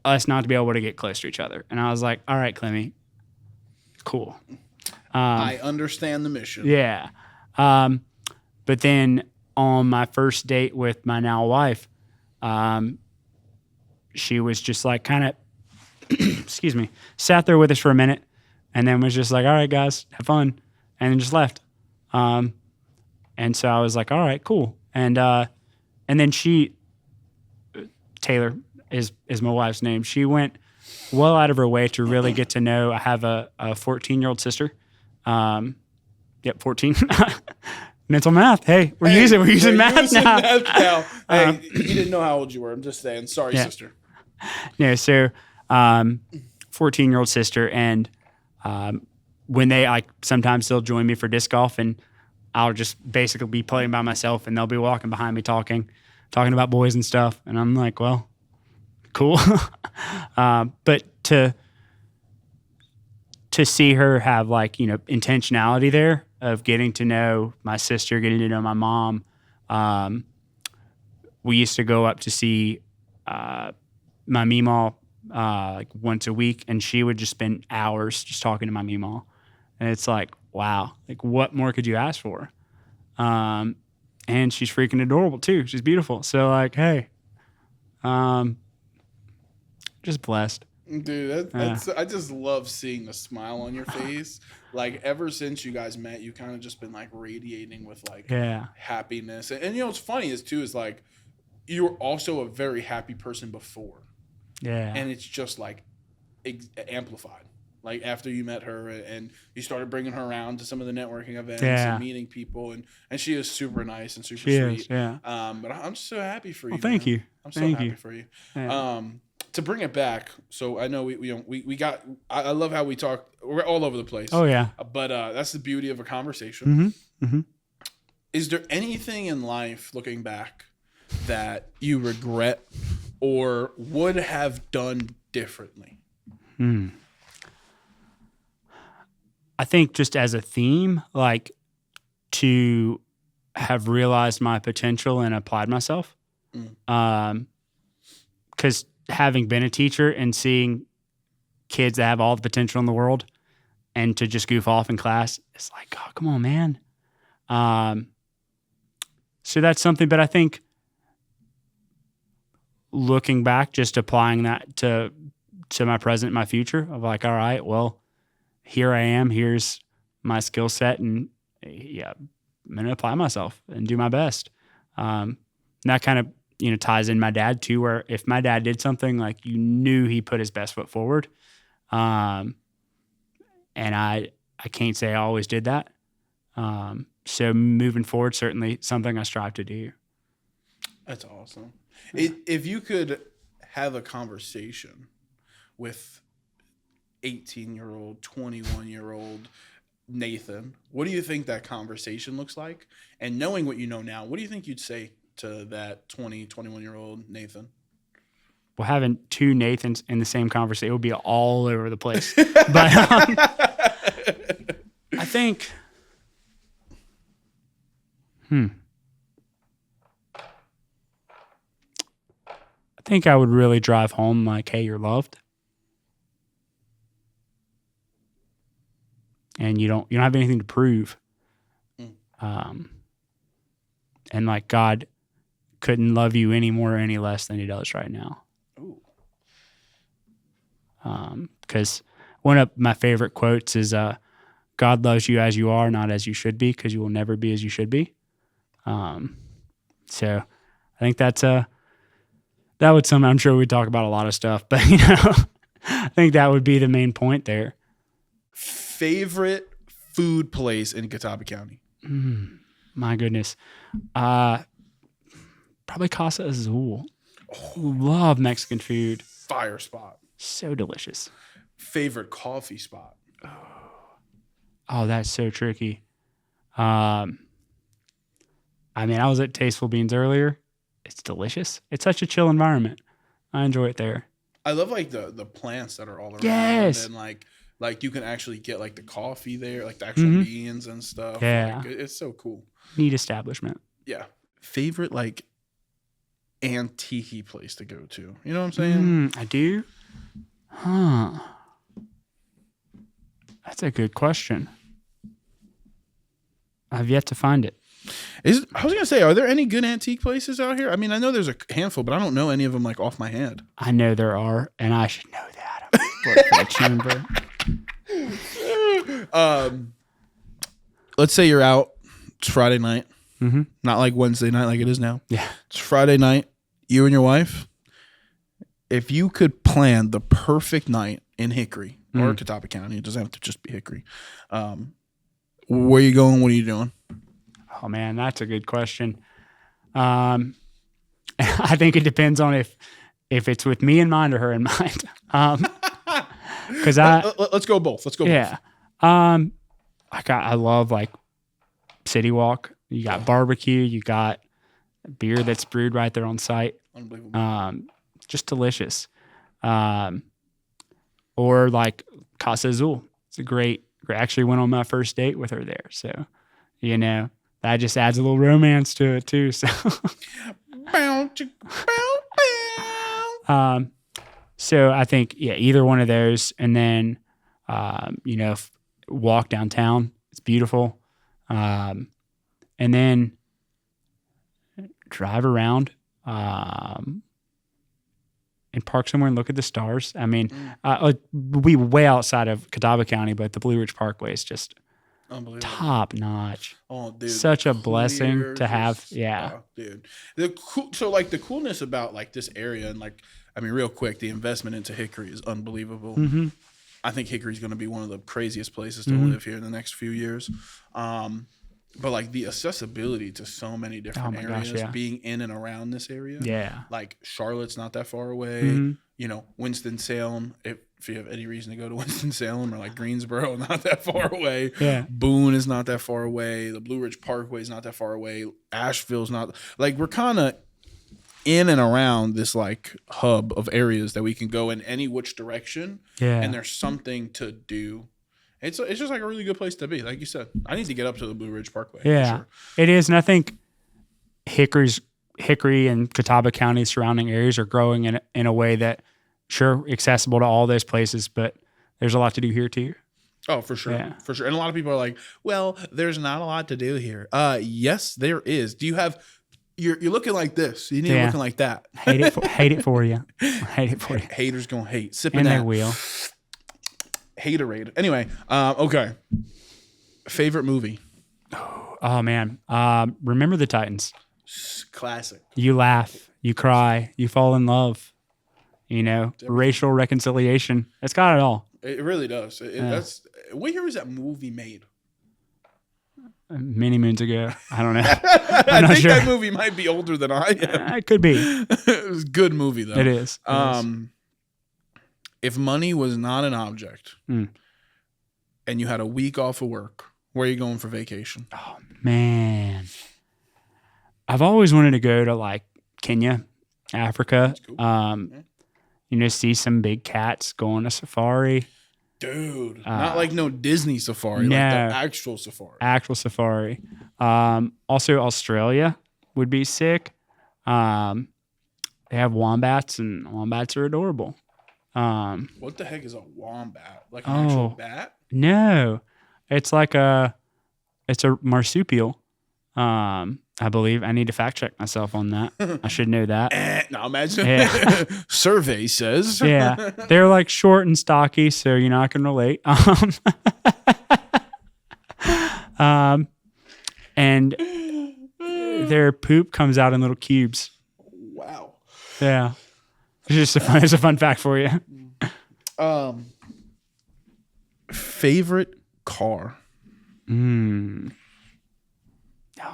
us not to be able to get close to each other. And I was like, all right, Clemmy, cool. I understand the mission. Yeah. But then on my first date with my now wife, she was just like kind of, excuse me, sat there with us for a minute and then was just like, all right, guys, have fun. And then just left. And so I was like, all right, cool. And then Taylor is my wife's name. She went well out of her way to really get to know. I have a 14-year-old sister. 14. Mental math. Hey, we're using math now. Hey, you didn't know how old you were. I'm just saying. Sorry, sister. Yeah. So 14-year-old sister, and when they sometimes they'll join me for disc golf, and I'll just basically be playing by myself, and they'll be walking behind me talking about boys and stuff, and I'm like, well, cool. But to see her have intentionality there of getting to know my sister, getting to know my mom. We used to go up to see my meemaw once a week, and she would just spend hours just talking to my meemaw. And it's like, wow, what more could you ask for? And she's freaking adorable too. She's beautiful. So hey, just blessed. Dude, that's I just love seeing the smile on your face. Ever since you guys met, you kind of just been radiating with happiness. And what's funny is you were also a very happy person before. Yeah. And it's just amplified. After you met her and you started bringing her around to some of the networking events and meeting people, and she is super nice and super sweet. Yeah. But I'm just so happy for you. Well, thank you. I'm so happy for you. Yeah. To bring it back, so I know we got. I love how we talk. We're all over the place. Oh yeah. But that's the beauty of a conversation. Mm-hmm. Mm-hmm. Is there anything in life, looking back, that you regret or would have done differently? I think just as a theme, to have realized my potential and applied myself. Because having been a teacher and seeing kids that have all the potential in the world and to just goof off in class, it's oh, come on, man. So that's something, but I think looking back, just applying that to my present, my future of all right, well, here I am, here's my skill set, and I'm going to apply myself and do my best. And that kind of, ties in my dad too, where if my dad did something, you knew he put his best foot forward. And I can't say I always did that. So moving forward, certainly something I strive to do. That's awesome. If you could have a conversation with 18-year-old, 21-year-old Nathan, what do you think that conversation looks like? And knowing what you know now, what do you think you'd say to that 20, 21-year-old Nathan? Well, having two Nathans in the same conversation, it would be all over the place. But I think, I would really drive home hey, you're loved. And you don't have anything to prove. And God couldn't love you any more or any less than he does right now. Ooh. Because one of my favorite quotes is, God loves you as you are, not as you should be, because you will never be as you should be. So I think that would something, I'm sure we'd talk about a lot of stuff, but I think that would be the main point there. Favorite food place in Catawba County? My goodness. Probably Casa Azul. Love Mexican food. Fire spot. So delicious. Favorite coffee spot? Oh, that's so tricky. I was at Tasteful Beans earlier. It's delicious. It's such a chill environment. I enjoy it there. I love the plants that are all around. Yes. And you can actually get the coffee there, the actual beans and stuff. Yeah. It's so cool. Neat establishment. Yeah. Favorite antique place to go to? You know what I'm saying? I do? Huh. That's a good question. I've yet to find it. I was going to say, are there any good antique places out here? I mean, I know there's a handful, but I don't know any of them off my head. I know there are, and I should know that. I work for the chamber. Let's say you're out. It's Friday night. Mm-hmm. Not Wednesday night like it is now. Yeah. It's Friday night. You and your wife. If you could plan the perfect night in Hickory or Catawba County, it doesn't have to just be Hickory. Where are you going? What are you doing? Oh man, that's a good question. I think it depends on if it's with me in mind or her in mind. Because let's go both. Let's go yeah. both. I love like City Walk. You got barbecue. You got beer that's brewed right there on site. Unbelievable. Just delicious. Or like Casa Azul. It's a great. Actually went on my first date with her there. So, that just adds a little romance to it too. So, so I think either one of those, and then walk downtown. It's beautiful, and then drive around. And park somewhere and look at the stars. I mean, we way outside of Catawba County, but the Blue Ridge Parkway is just top notch. Oh, dude, such a blessing to have. Yeah, dude. So like the coolness about like this area and like, I mean, real quick, the investment into Hickory is unbelievable. Mm-hmm. I think Hickory is going to be one of the craziest places to live here in the next few years. But like the accessibility to so many different areas, being in and around this area. Yeah. Like Charlotte's not that far away. Mm-hmm. Winston-Salem, if you have any reason to go to Winston-Salem, or like Greensboro, not that far away. Yeah. Boone is not that far away. The Blue Ridge Parkway is not that far away. Asheville's not. Like, we're kind of in and around this like hub of areas that we can go in any which direction. Yeah. And there's something to do. It's just like a really good place to be. Like you said, I need to get up to the Blue Ridge Parkway. Yeah, for sure. It is. And I think Hickory and Catawba County surrounding areas are growing in a way that, sure, accessible to all those places, but there's a lot to do here too. Oh, for sure. Yeah. For sure. And a lot of people are like, well, there's not a lot to do here. Yes, there is. Do you have... You're looking like this. You need to be looking like that. Hate it for you. Hate it for you. Haters gonna hate. Sipping and that. they will. Haterade. Anyway, okay. Favorite movie? Oh man, Remember the Titans. Classic. You laugh, you cry, you fall in love. Racial reconciliation. It's got it all. It really does. That's what year was that movie made? Many moons ago. I don't know. I think that movie might be older than I am. It could be. It was a good movie though. It is. If money was not an object, and you had a week off of work, where are you going for vacation? Oh man, I've always wanted to go to like Kenya, Africa. Cool. See some big cats, go on a safari. Dude, not like no Disney safari, no, like the actual safari. Actual safari. Also, Australia would be sick. They have wombats, and wombats are adorable. What the heck is a wombat? Like an actual bat? No, it's like it's a marsupial. I believe. I need to fact check myself on that. I should know that. Now imagine. Survey says. Yeah, they're like short and stocky, so I can relate. And their poop comes out in little cubes. Wow. Yeah. It's a fun fact for you. Favorite car? Oh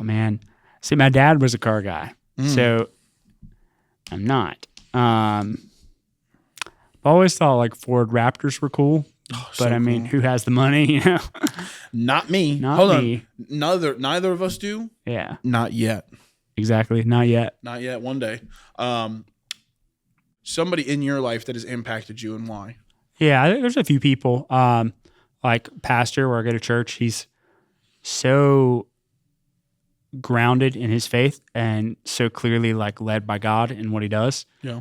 man. See, my dad was a car guy, so I'm not. I've always thought like Ford Raptors were cool, but I mean, who has the money? Not me. Hold me. On. Neither of us do. Yeah. Not yet. Exactly. Not yet. Not yet. One day. Somebody in your life that has impacted you, and why? Yeah, there's a few people. Like pastor where I go to church, he's so grounded in his faith and so clearly like led by God in what he does. Yeah.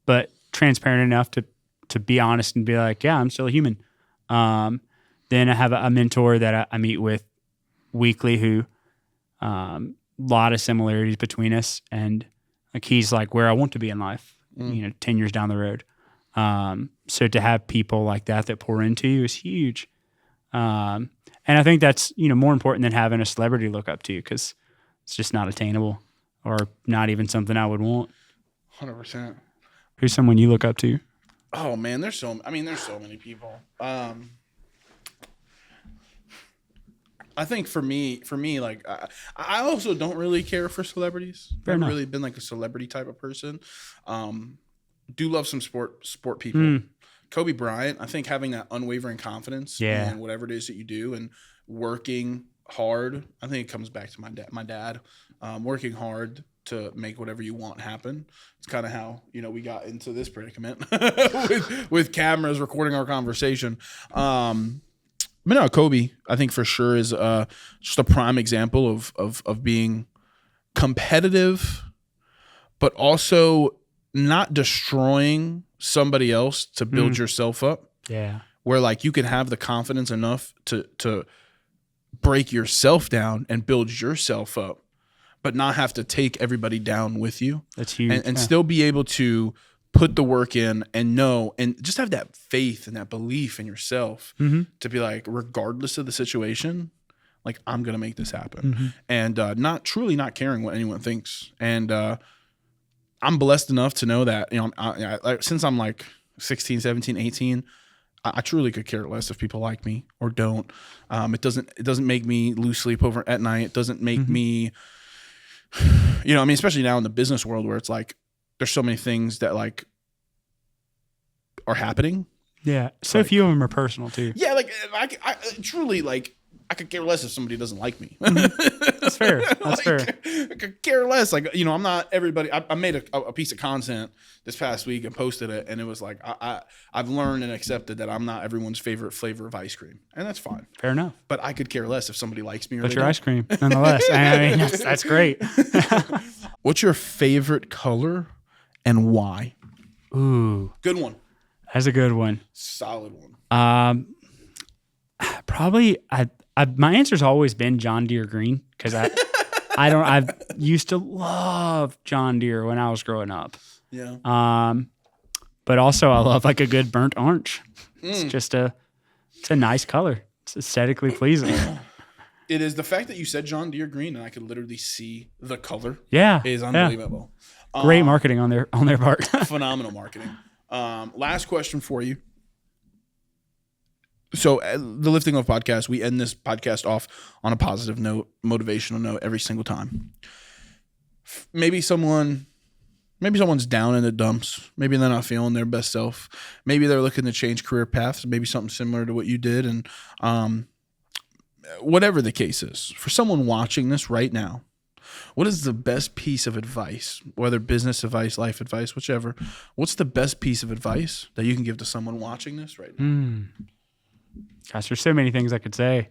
But transparent enough to be honest and be like, yeah, I'm still a human. Then I have a mentor that I meet with weekly who, lot of similarities between us, and like he's like where I want to be in life, 10 years down the road. So to have people like that pour into you is huge. And I think that's, more important than having a celebrity look up to you, because it's just not attainable or not even something I would want. 100%. Who's someone you look up to? Oh man, there's so many people. I think for me, like I also don't really care for celebrities. I've never really been like a celebrity type of person. Do love some sport people. Kobe Bryant, I think having that unwavering confidence in whatever it is that you do and working hard. I think it comes back to my dad, working hard to make whatever you want happen. It's kind of how, we got into this predicament with cameras recording our conversation. But no, Kobe, I think for sure is just a prime example of being competitive, but also not destroying somebody else to build yourself up. Yeah. Where like you can have the confidence enough to break yourself down and build yourself up, but not have to take everybody down with you. That's huge. And still be able to put the work in and know, and just have that faith and that belief in yourself to be like, regardless of the situation, like I'm going to make this happen. And not caring what anyone thinks. And I'm blessed enough to know that, since I'm like 16, 17, 18, I truly could care less if people like me or don't. It doesn't make me lose sleep over at night. It doesn't make me, especially now in the business world where it's like, there's so many things that like are happening. Yeah. So few of them are personal too. Yeah. Like I truly like, I could care less if somebody doesn't like me. That's fair. That's fair. I could care less. Like, I'm not everybody. I made a piece of content this past week and posted it. And it was like, I've learned and accepted that I'm not everyone's favorite flavor of ice cream. And that's fine. Fair enough. But I could care less if somebody likes me or But your ice cream, nonetheless. I mean, that's great. What's your favorite color and why? Ooh. Good one. That's a good one. Solid one. Probably my answer's always been John Deere green because I used to love John Deere when I was growing up. Yeah. But also I love like a good burnt orange. It's a nice color. It's aesthetically pleasing. It is. The fact that you said John Deere green and I could literally see the color. Yeah. Is unbelievable. Yeah. Great marketing on their part. Phenomenal marketing. Last question for you. So the Lifting Love podcast, we end this podcast off on a positive note, motivational note every single time. Maybe someone's down in the dumps. Maybe they're not feeling their best self. Maybe they're looking to change career paths, maybe something similar to what you did. And whatever the case is, for someone watching this right now, what is the best piece of advice, whether business advice, life advice, whichever, what's the best piece of advice that you can give to someone watching this right now? Gosh, there's so many things I could say.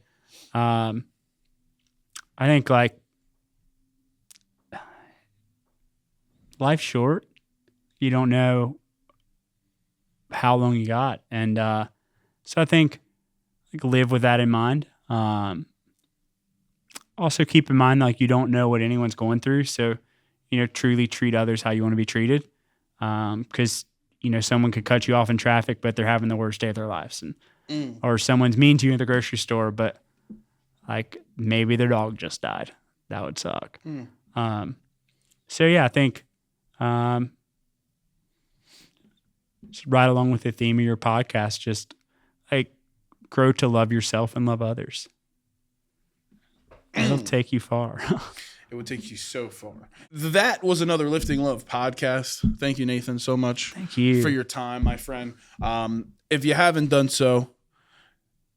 I think like life's short. You don't know how long you got. And so I think like live with that in mind. Also keep in mind like you don't know what anyone's going through. So, truly treat others how you want to be treated. Because, someone could cut you off in traffic, but they're having the worst day of their lives. And or someone's mean to you at the grocery store, but like maybe their dog just died. That would suck. So yeah, I think just right along with the theme of your podcast, just like grow to love yourself and love others. It'll take you far. It would take you so far. That was another Lifting Love podcast. Thank you, Nathan, so much. Thank you for your time, my friend. If you haven't done so,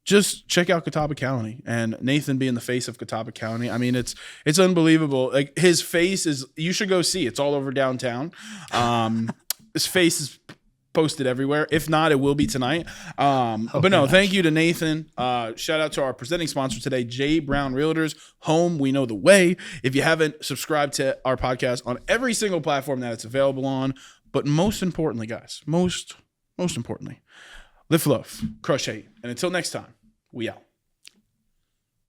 just check out Catawba County and Nathan being the face of Catawba County. I mean, it's unbelievable. Like his face is, you should go see. It's all over downtown. His face is posted everywhere. If not, it will be tonight. But no, thank you to Nathan. Shout out to our presenting sponsor today, J. Brown Realtors. Home, we know the way. If you haven't subscribed to our podcast on every single platform that it's available on, but most importantly, guys, most importantly, lift love, crush hate. And until next time, we out.